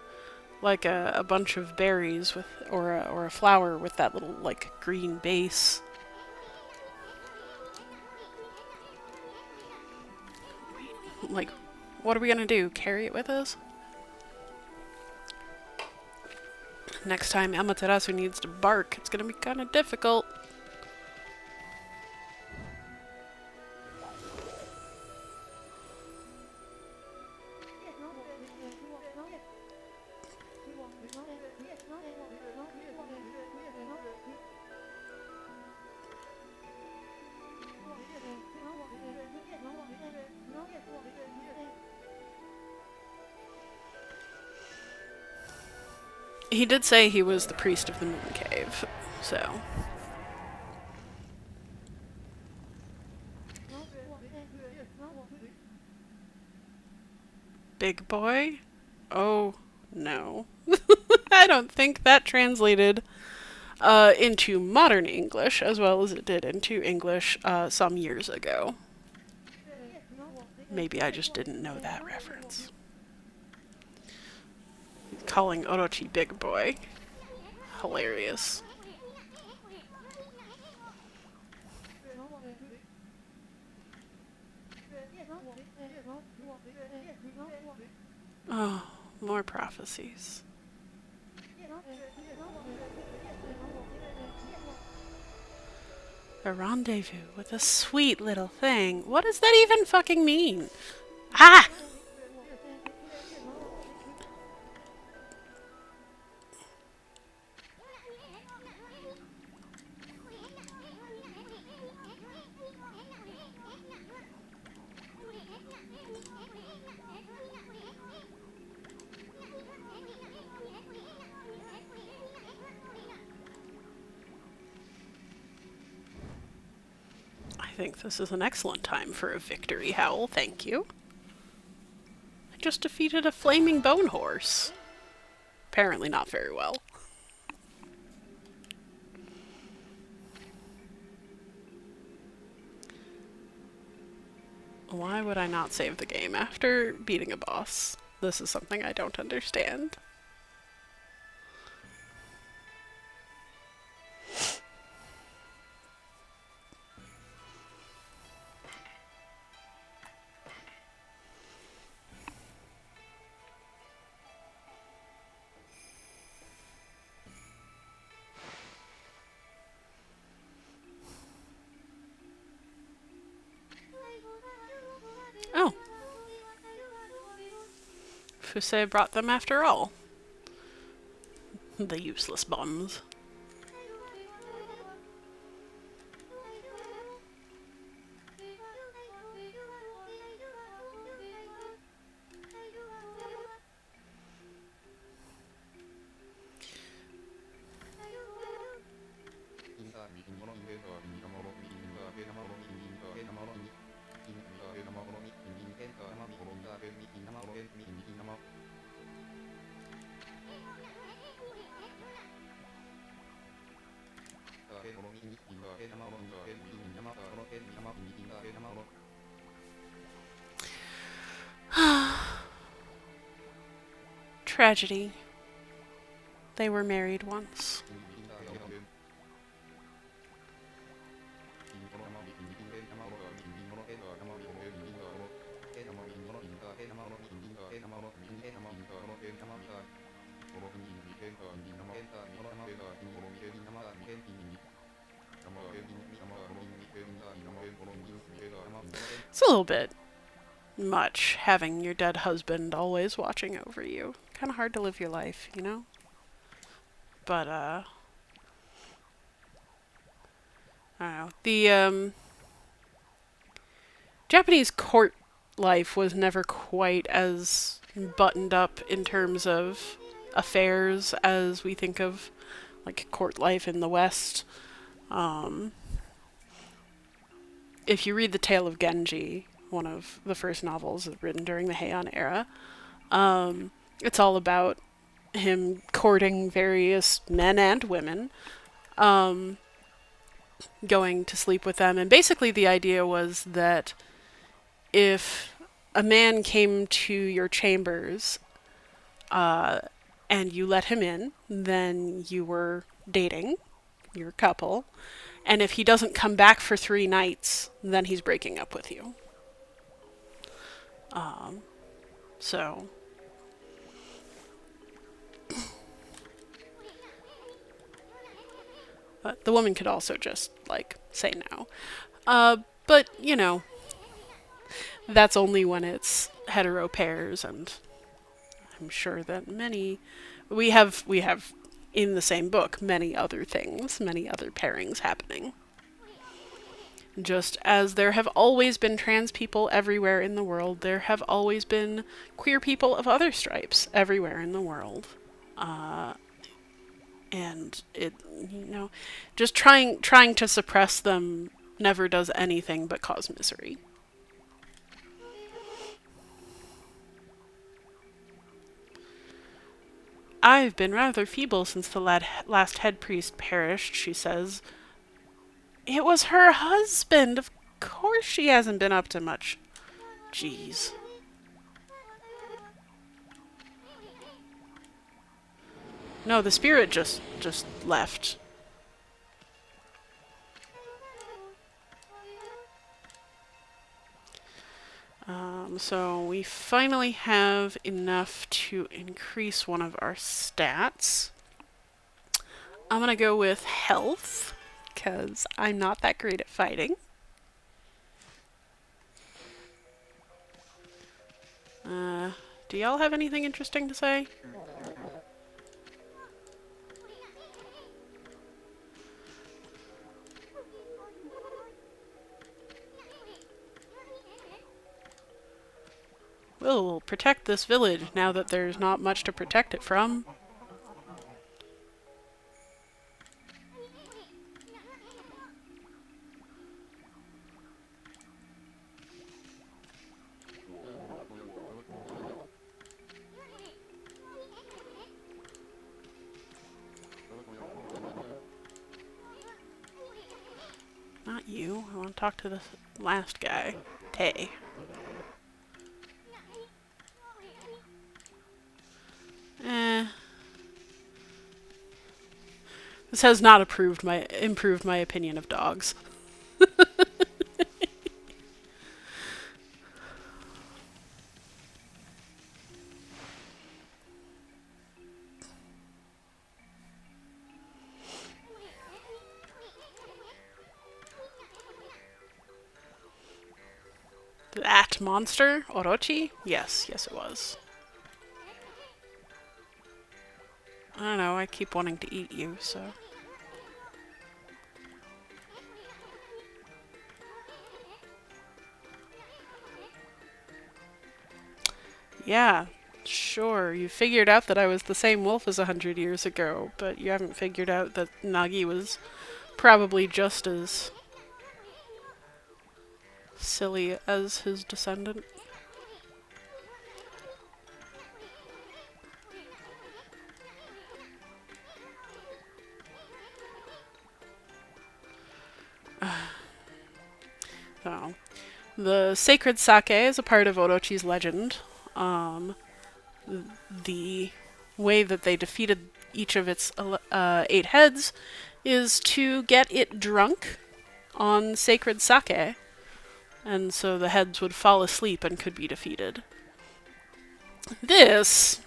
like a bunch of berries with, or a flower with that little like green base. Like, what are we gonna do? Carry it with us? Next time Amaterasu needs to bark, it's gonna be kind of difficult. He did say he was the priest of the Moon Cave, so... Big boy? Oh, no. I don't think that translated into modern English as well as it did into English some years ago. Maybe I just didn't know that reference. Calling Orochi Big Boy. Hilarious. Oh, more prophecies. A rendezvous with a sweet little thing. What does that even fucking mean? Ah! I think this is an excellent time for a victory howl, thank you. I just defeated a flaming bone horse. Apparently not very well. Why would I not save the game after beating a boss? This is something I don't understand. Oh. Fusei brought them after all. The useless bums. Tragedy. They were married once. It's a little bit much having your dead husband always watching over you. Kind of hard to live your life, you know? But, I don't know. The, Japanese court life was never quite as buttoned up in terms of affairs as we think of, like, court life in the West. Um, if you read The Tale of Genji, one of the first novels written during the Heian era, it's all about him courting various men and women, going to sleep with them. And basically the idea was that if a man came to your chambers and you let him in, then you were dating, you're a couple. And if he doesn't come back for 3 nights, then he's breaking up with you. So... But the woman could also just, like, say no. But, you know, that's only when it's hetero pairs, and I'm sure that we have in the same book many other things, many other pairings happening. Just as there have always been trans people everywhere in the world, there have always been queer people of other stripes everywhere in the world. And it, you know, just trying to suppress them never does anything but cause misery. I've been rather feeble since the last head priest perished, she says. It was her husband. Of course she hasn't been up to much. Jeez. No, the spirit just left. So we finally have enough to increase one of our stats. I'm gonna go with health, because I'm not that great at fighting. Do y'all have anything interesting to say? We'll protect this village now that there's not much to protect it from. Not you. I want to talk to this last guy. Tay. This has not improved my opinion of dogs. That monster? Orochi? Yes, it was. I don't know, I keep wanting to eat you, so... Yeah, sure, you figured out that I was the same wolf as 100 years ago, but you haven't figured out that Nagi was probably just as silly as his descendant. So, the sacred sake is a part of Orochi's legend. The way that they defeated each of its 8 heads is to get it drunk on sacred sake, and so the heads would fall asleep and could be defeated. This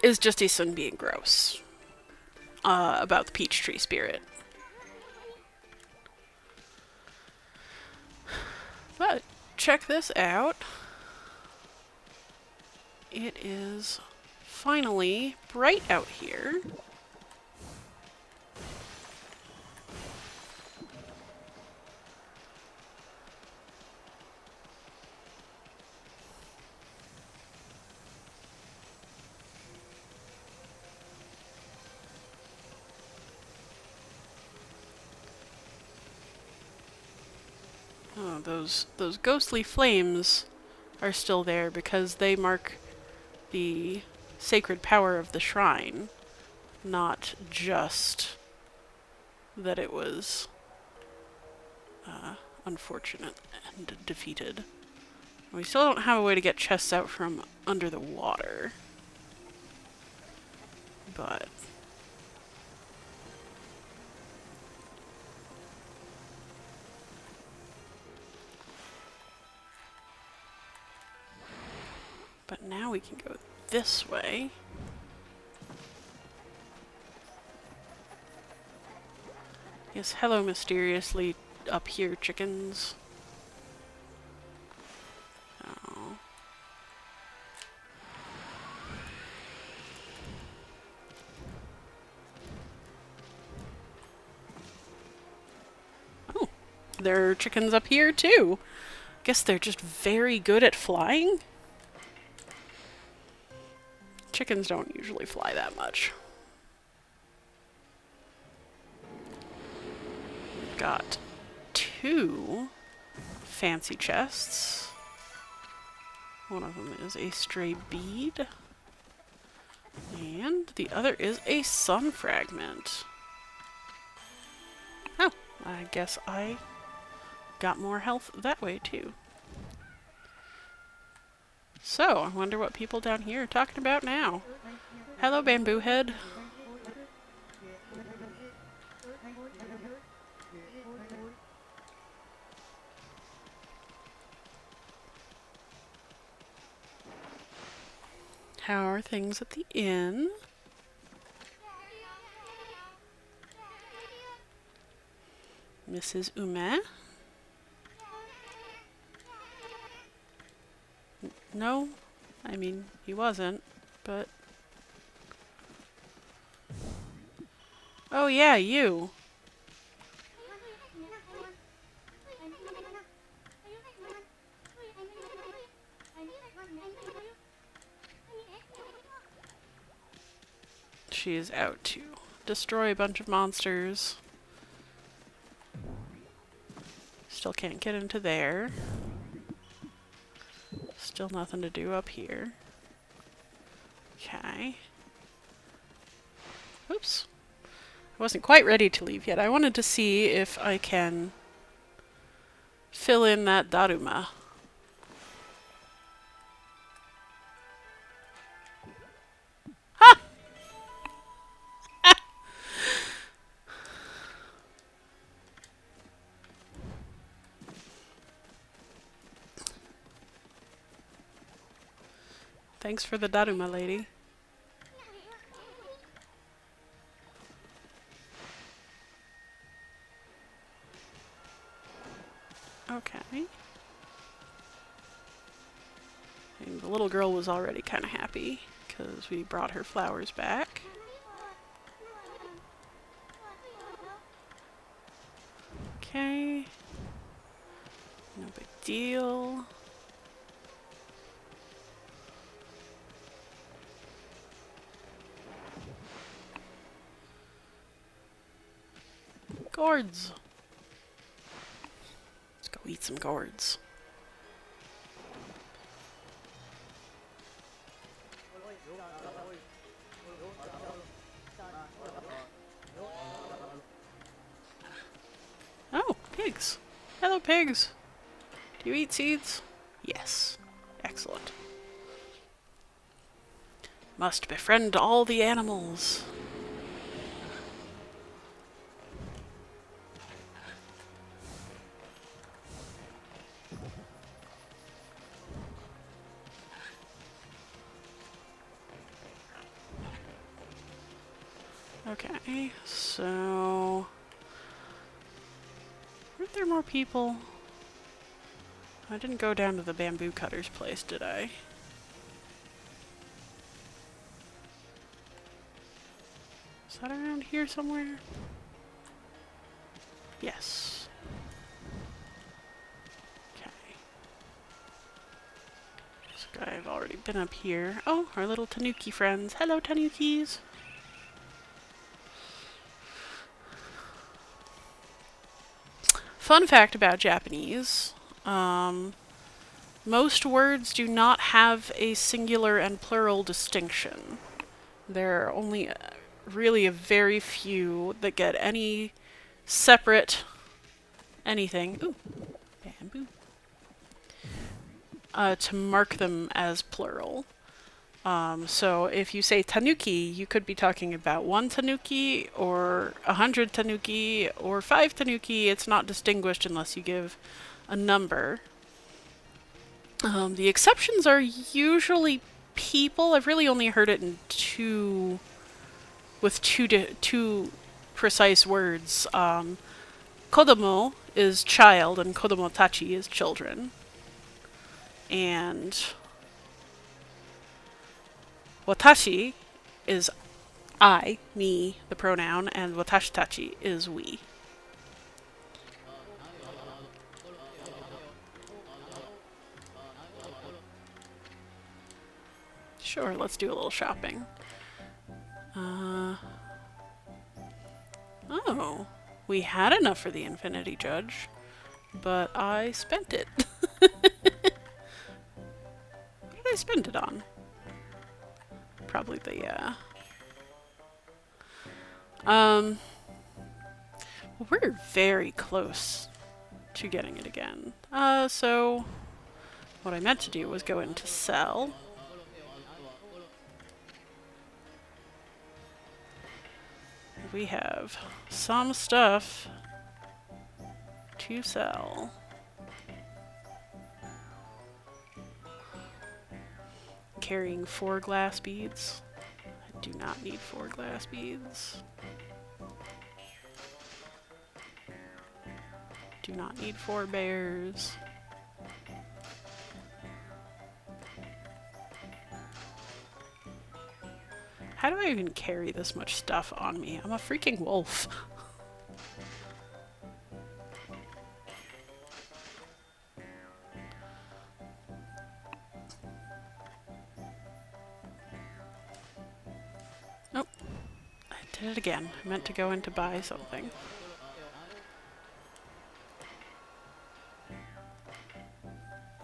is just Isun being gross. about the peach tree spirit. But check this out. It is finally bright out here. Oh, those ghostly flames are still there because they mark the sacred power of the shrine, not just that it was unfortunate and defeated. We still don't have a way to get chests out from under the water, but now we can go this way. Yes, hello mysteriously up here, chickens. Oh. Oh, there are chickens up here too. Guess they're just very good at flying. Chickens don't usually fly that much. We've got 2 fancy chests. One of them is a stray bead. And the other is a sun fragment. Oh, I guess I got more health that way too. So, I wonder what people down here are talking about now. Hello, Bamboo Head. How are things at the inn? Mrs. Ume? No, I mean, he wasn't, but... Oh yeah, you. She is out to destroy a bunch of monsters. Still can't get into there. Still nothing to do up here. Okay. Oops. I wasn't quite ready to leave yet. I wanted to see if I can fill in that Daruma. Ha! Thanks for the Daruma, lady. Okay. And the little girl was already kind of happy because we brought her flowers back. Okay. No big deal. Gourds. Let's go eat some gourds. Oh, pigs. Hello, pigs. Do you eat seeds? Yes. Excellent. Must befriend all the animals. Okay, so... Weren't there more people? I didn't go down to the bamboo cutter's place, did I? Is that around here somewhere? Yes. Okay. This guy, I've already been up here. Oh, our little tanuki friends. Hello, tanukis! Fun fact about Japanese. Most words do not have a singular and plural distinction. There are only really a very few that get any separate anything. Ooh, bamboo. To mark them as plural. So if you say tanuki, you could be talking about 1 tanuki, or 100 tanuki, or 5 tanuki. It's not distinguished unless you give a number. The exceptions are usually people. I've really only heard it in two precise words. Kodomo is child, and kodomotachi is children. And watashi is I, me, the pronoun, and watashitachi is we. Sure, let's do a little shopping. Oh, we had enough for the Infinity Judge, but I spent it. What did I spend it on? Probably the, well, we're very close to getting it again. So what I meant to do was go into sell. We have some stuff to sell. Carrying 4 glass beads. I do not need 4 glass beads. Do not need 4 bears. How do I even carry this much stuff on me? I'm a freaking wolf. Oh, I did it again. I meant to go in to buy something.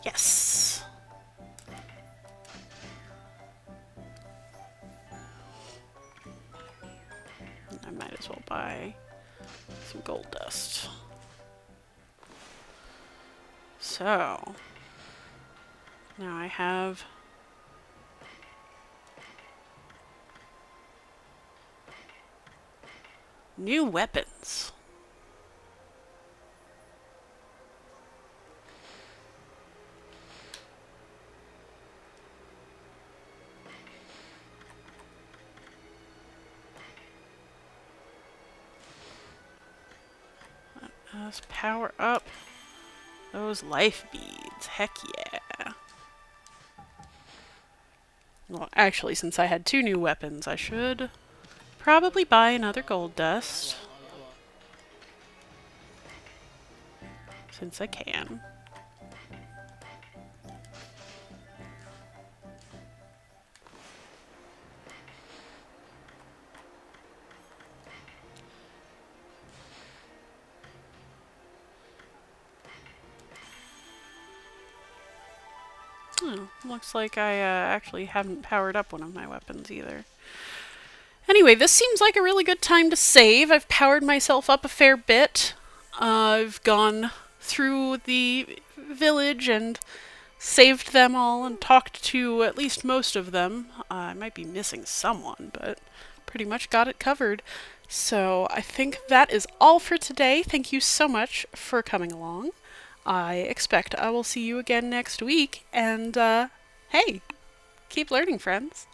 Yes! I might as well buy some gold dust. So, now I have new weapons. Let's power up those life beads. Heck yeah. Well, actually, since I had 2 new weapons, I should probably buy another gold dust. Since I can. Oh, looks like I actually haven't powered up one of my weapons either. Anyway, this seems like a really good time to save. I've powered myself up a fair bit. I've gone through the village and saved them all and talked to at least most of them. I might be missing someone, but pretty much got it covered. So I think that is all for today. Thank you so much for coming along. I expect I will see you again next week, and hey, keep learning, friends.